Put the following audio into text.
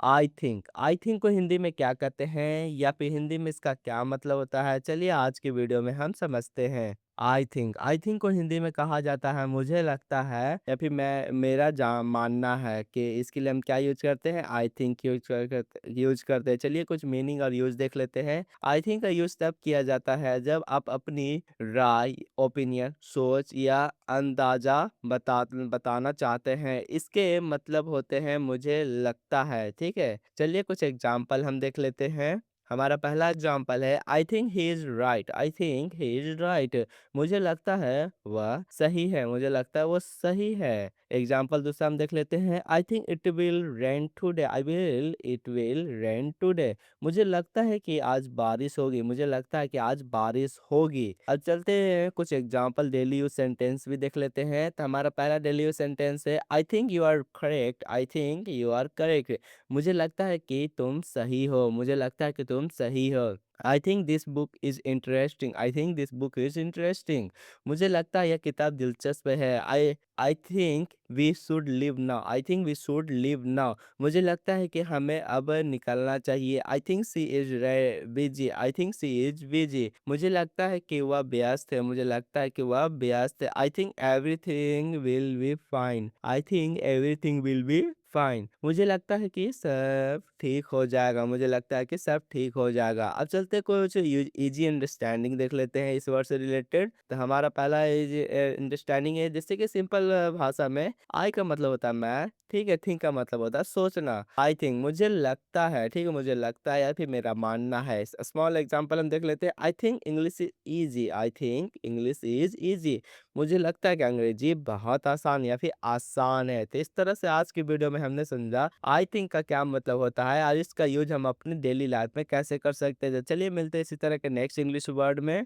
I think को हिंदी में क्या कहते हैं या फिर हिंदी में इसका क्या मतलब होता है? चलिए आज की वीडियो में हम समझते हैं। आई थिंक को हिंदी में कहा जाता है मुझे लगता है या फिर मैं मेरा जा मानना है कि इसके लिए हम क्या यूज़ करते हैं? आई थिंक यूज़ करते हैं। चलिए कुछ मीनिंग और यूज़ देख लेते हैं। आई थिंक का यूज़ तब किया जाता है जब आप अपनी राय, ओपिनियन, सोच या अंदाज़ा बताना चाहते हैं। इसके मतलब होते हैं मुझे लगता है, ठीक है? चलिए कुछ एग्ज़ाम्पल हम देख लेते हैं। हमारा पहला एग्ज़ाम्पल है I think he is right, I think he is right. मुझे लगता है वह सही है, मुझे लगता है वो सही है। एग्ज़ाम्पल दूसरा हम देख लेते हैं I think it will rain today, it will rain today. मुझे लगता है कि आज बारिश होगी, मुझे लगता है कि आज बारिश होगी। अब चलते हैं कुछ एग्जांपल डेली यूज़ सेंटेंस भी देख लेते हैं। तो हमारा पहला डेली यूज़ सेंटेंस है I think you are correct, I think you are correct. मुझे लगता है कि तुम सही हो, मुझे लगता है कि तुम सही हो। I think this book is interesting, I think this book is interesting. मुझे लगता है यह किताब दिलचस्प है। I think we should leave now, I think we should leave now. मुझे लगता है कि हमें अब निकलना चाहिए। I think she is busy, I think she is busy. मुझे लगता है कि वह व्यस्त है, मुझे लगता है कि वह व्यस्त है। I think everything will be fine, I think everything will be fine. मुझे लगता है कि सब ठीक हो जाएगा, मुझे लगता है कि सब ठीक हो जाएगा। अब चलते कुछ ईज़ी अंडरस्टैंडिंग देख लेते हैं इस वर्ड से रिलेटेड। तो हमारा पहला ईज़ी अंडरस्टैंडिंग है जैसे कि सिंपल भाषा में आई का मतलब होता है मैं, ठीक है, थिंक का मतलब होता है सोचना। आई थिंक मुझे लगता है, ठीक है, मुझे लगता है या फिर मेरा मानना है। स्मॉल एग्जांपल हम देख लेते हैं I think English is easy, I think English is easy. मुझे लगता है कि अंग्रेजी बहुत आसान या फिर आसान है। तो इस तरह से आज की वीडियो में हमने समझा आई थिंक का क्या मतलब होता है और इसका यूज हम अपनी डेली लाइफ में कैसे कर सकते हैं। तो चलिए मिलते हैं इसी तरह के नेक्स्ट इंग्लिश वर्ड में।